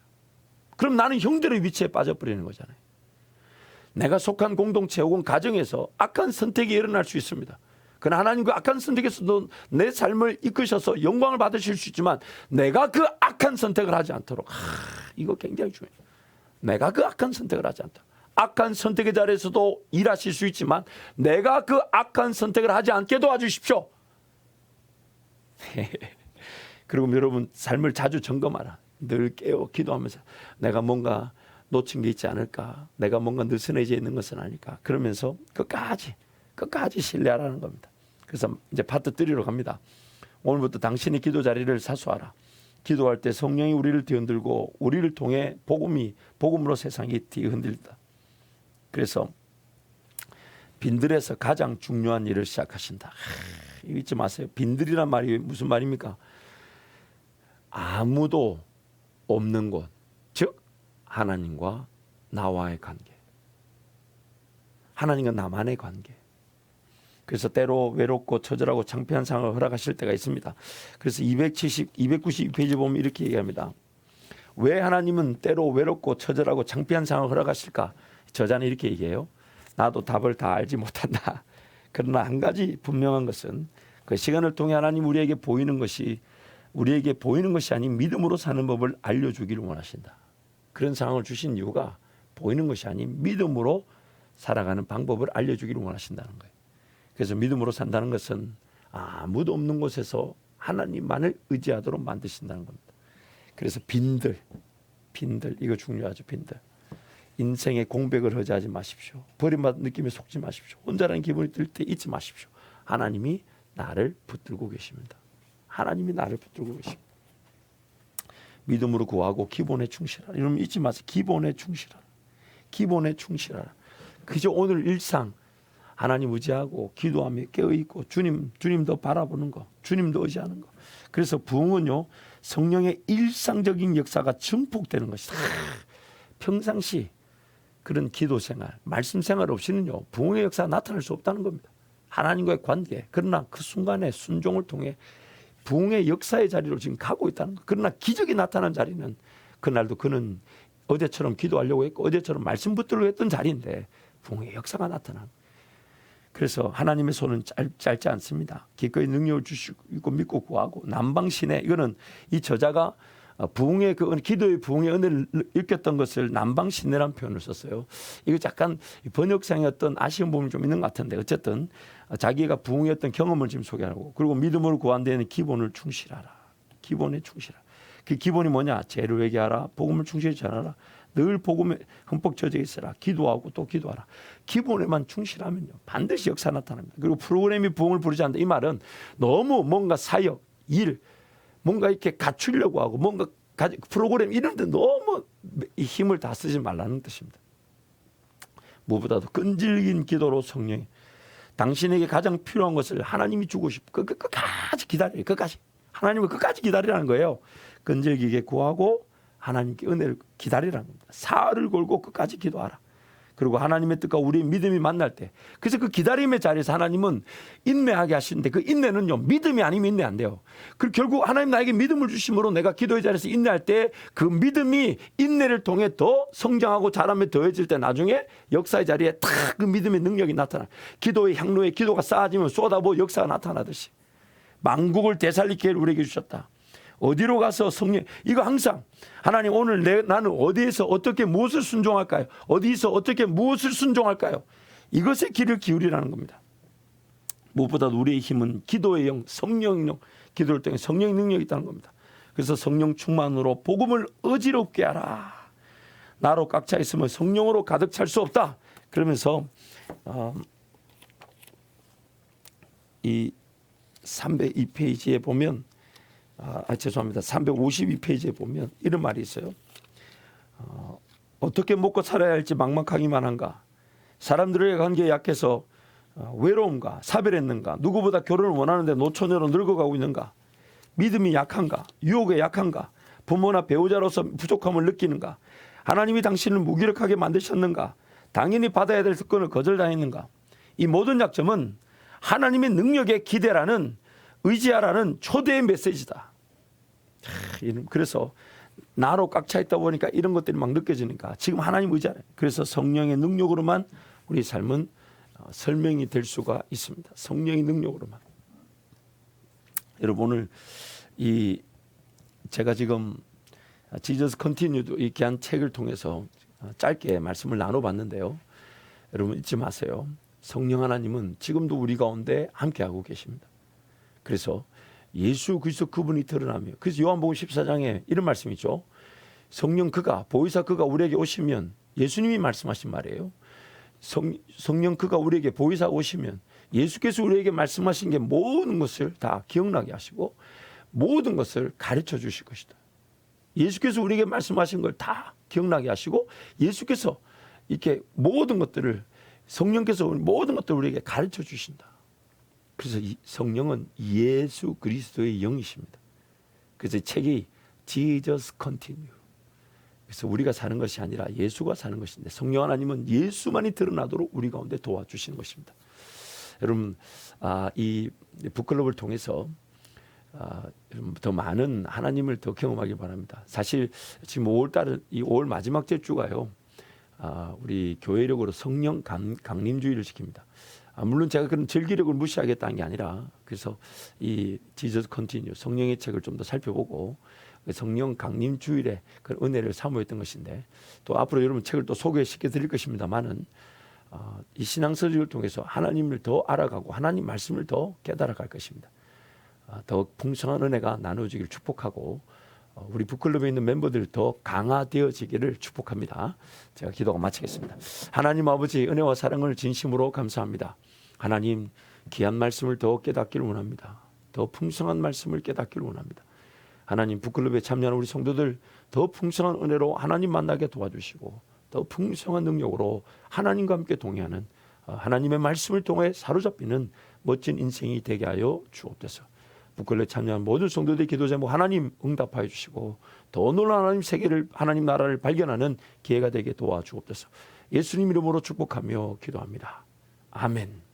그럼 나는 형들의 위치에 빠져버리는 거잖아요. 내가 속한 공동체 혹은 가정에서 악한 선택이 일어날 수 있습니다. 그러나 하나님 그 악한 선택에서도 내 삶을 이끄셔서 영광을 받으실 수 있지만 내가 그 악한 선택을 하지 않도록 이거 굉장히 중요해요. 내가 그 악한 선택을 하지 않도록. 악한 선택의 자리에서도 일하실 수 있지만 내가 그 악한 선택을 하지 않게 도와주십시오. 그리고 여러분 삶을 자주 점검하라. 늘 깨어 기도하면서 내가 뭔가 놓친 게 있지 않을까, 내가 뭔가 느슨해져 있는 것은 아닐까, 그러면서 끝까지 신뢰하라는 겁니다. 그래서 이제 파트 3로 갑니다. 오늘부터 당신이 기도 자리를 사수하라. 기도할 때 성령이 우리를 뒤흔들고 우리를 통해 복음으로 세상이 뒤흔들다. 그래서 빈들에서 가장 중요한 일을 시작하신다. 잊지 마세요. 빈들이란 말이 무슨 말입니까? 아무도 없는 곳, 즉 하나님과 나와의 관계, 하나님과 나만의 관계. 그래서 때로 외롭고 처절하고 창피한 상황을 허락하실 때가 있습니다. 그래서 292페이지 보면 이렇게 얘기합니다. 왜 하나님은 때로 외롭고 처절하고 창피한 상황을 허락하실까? 저자는 이렇게 얘기해요. 나도 답을 다 알지 못한다. 그러나 한 가지 분명한 것은 그 시간을 통해 하나님 우리에게 보이는 것이 아닌 믿음으로 사는 법을 알려주기를 원하신다. 그런 상황을 주신 이유가 보이는 것이 아닌 믿음으로 살아가는 방법을 알려주기를 원하신다는 거예요. 그래서 믿음으로 산다는 것은 아무도 없는 곳에서 하나님만을 의지하도록 만드신다는 겁니다. 그래서 빈들 이거 중요하죠. 빈들. 인생의 공백을 허지하지 마십시오. 버림받은 느낌에 속지 마십시오. 혼자라는 기분이 들 때 잊지 마십시오. 하나님이 나를 붙들고 계십니다. 하나님이 나를 붙들고 계십니다. 믿음으로 구하고 기본에 충실하라. 이러면 잊지 마세요. 기본에 충실하라. 기본에 충실하라. 그저 오늘 일상 하나님 의지하고 기도하며 깨어있고 주님도 바라보는 거, 주님도 의지하는 거. 그래서 부흥은요, 성령의 일상적인 역사가 증폭되는 것이다. 평상시 그런 기도 생활, 말씀 생활 없이는요, 부흥의 역사가 나타날 수 없다는 겁니다. 하나님과의 관계. 그러나 그 순간에 순종을 통해 부흥의 역사의 자리로 지금 가고 있다는 거. 그러나 기적이 나타난 자리는 그날도 그는 어제처럼 기도하려고 했고 어제처럼 말씀 붙들려고 했던 자리인데 부흥의 역사가 나타난. 그래서 하나님의 손은 짧지 않습니다. 기꺼이 능력을 주시고 믿고 구하고 남방신의, 이거는 이 저자가 부흥의 기도의 부흥의 은혜를 일깨웠던 것을 남방신내라는 표현을 썼어요. 이거 약간 번역상의 어떤 아쉬운 부분이 좀 있는 것 같은데 어쨌든 자기가 부흥의 어떤 경험을 지금 소개하고, 그리고 믿음을 구한 데에는 기본을 충실하라. 기본에 충실하라. 그 기본이 뭐냐? 죄를 회개하라. 복음을 충실히 전하라. 늘 복음에 흠뻑 젖어 있으라. 기도하고 또 기도하라. 기본에만 충실하면요, 반드시 역사 나타납니다. 그리고 프로그램이 부흥을 부르지 않는다. 이 말은 너무 뭔가 사역, 일, 뭔가 이렇게 갖추려고 하고 뭔가 프로그램 이런 데 너무 힘을 다 쓰지 말라는 뜻입니다. 무엇보다도 끈질긴 기도로 성령이 당신에게 가장 필요한 것을 하나님이 주고 싶고 끝까지 기다려요. 끝까지. 하나님을 끝까지 기다리라는 거예요. 끈질기게 구하고 하나님께 은혜를 기다리라는 겁니다. 사흘을 걸고 끝까지 기도하라. 그리고 하나님의 뜻과 우리의 믿음이 만날 때, 그래서 그 기다림의 자리에서 하나님은 인내하게 하시는데 그 인내는요, 믿음이 아니면 인내 안 돼요. 그 결국 하나님 나에게 믿음을 주심으로 내가 기도의 자리에서 인내할 때 그 믿음이 인내를 통해 더 성장하고 자라며 더해질 때 나중에 역사의 자리에 딱 그 믿음의 능력이 나타나. 기도의 향로에 기도가 쌓아지면 쏟아부어 역사가 나타나듯이 만국을 되살릴 기회를 우리에게 주셨다. 어디로 가서 성령, 이거 항상 하나님 오늘 나는 어디에서 어떻게 무엇을 순종할까요? 어디서 어떻게 무엇을 순종할까요? 이것에 귀를 기울이라는 겁니다. 무엇보다도 우리의 힘은 기도의 영, 성령의 영, 기도를 통해 성령의 능력이 있다는 겁니다. 그래서 성령 충만으로 복음을 어지럽게 하라. 나로 꽉 차 있으면 성령으로 가득 찰 수 없다. 그러면서 이 302페이지에 보면 죄송합니다. 352페이지에 보면 이런 말이 있어요. 어떻게 먹고 살아야 할지 막막하기만 한가? 사람들의 관계에 약해서 외로움과 사별했는가? 누구보다 결혼을 원하는데 노처녀로 늙어가고 있는가? 믿음이 약한가? 유혹에 약한가? 부모나 배우자로서 부족함을 느끼는가? 하나님이 당신을 무기력하게 만드셨는가? 당연히 받아야 될 특권을 거절당했는가? 이 모든 약점은 하나님의 능력에 기대라는, 의지하라는 초대의 메시지다. 그래서 나로 꽉 차 있다 보니까 이런 것들이 막 느껴지니까 지금 하나님 의지하라. 그래서 성령의 능력으로만 우리 삶은 설명이 될 수가 있습니다. 성령의 능력으로만. 여러분 오늘 이 제가 지금 지저스 컨티뉴드 이 귀한 책을 통해서 짧게 말씀을 나눠봤는데요. 여러분 잊지 마세요. 성령 하나님은 지금도 우리 가운데 함께하고 계십니다. 그래서 예수 그리스도 그분이 드러나며, 그래서 요한복음 14장에 이런 말씀이 있죠. 성령 그가 보혜사 그가 우리에게 오시면, 예수님이 말씀하신 말이에요. 성령 그가 우리에게 보혜사 오시면 예수께서 우리에게 말씀하신 게 모든 것을 다 기억나게 하시고 모든 것을 가르쳐 주실 것이다. 예수께서 우리에게 말씀하신 걸 다 기억나게 하시고 예수께서 이렇게 모든 것들을, 성령께서 모든 것들을 우리에게 가르쳐 주신다. 그래서 이 성령은 예수 그리스도의 영이십니다. 그래서 이 책이 Jesus Continue. 그래서 우리가 사는 것이 아니라 예수가 사는 것인데, 성령 하나님은 예수만이 드러나도록 우리 가운데 도와주시는 것입니다. 여러분 이 북클럽을 통해서 더 많은 하나님을 더 경험하길 바랍니다. 사실 지금 5월달은 이 5월 마지막 주가요, 우리 교회력으로 성령 강림주의를 지킵니다. 물론 제가 그런 절기력을 무시하겠다는 게 아니라, 그래서 이 지저스 컨티뉴 성령의 책을 좀 더 살펴보고 성령 강림 주일에 그 은혜를 사모했던 것인데, 또 앞으로 여러분 책을 또 소개시켜 드릴 것입니다만은 이 신앙서적을 통해서 하나님을 더 알아가고 하나님 말씀을 더 깨달아갈 것입니다. 더 풍성한 은혜가 나누어지기를 축복하고 우리 북클럽에 있는 멤버들 더 강화되어지기를 축복합니다. 제가 기도가 마치겠습니다. 하나님 아버지, 은혜와 사랑을 진심으로 감사합니다. 하나님, 귀한 말씀을 더 깨닫기를 원합니다. 더 풍성한 말씀을 깨닫기를 원합니다. 하나님, 북클럽에 참여하는 우리 성도들 더 풍성한 은혜로 하나님 만나게 도와주시고 더 풍성한 능력으로 하나님과 함께 동행하는, 하나님의 말씀을 통해 사로잡히는 멋진 인생이 되게 하여 주옵소서. 북클럽에 참여한 모든 성도들의 기도 제목 하나님 응답하여 주시고 더 놀라운 하나님 세계를, 하나님 나라를 발견하는 기회가 되게 도와주옵소서. 예수님 이름으로 축복하며 기도합니다. 아멘.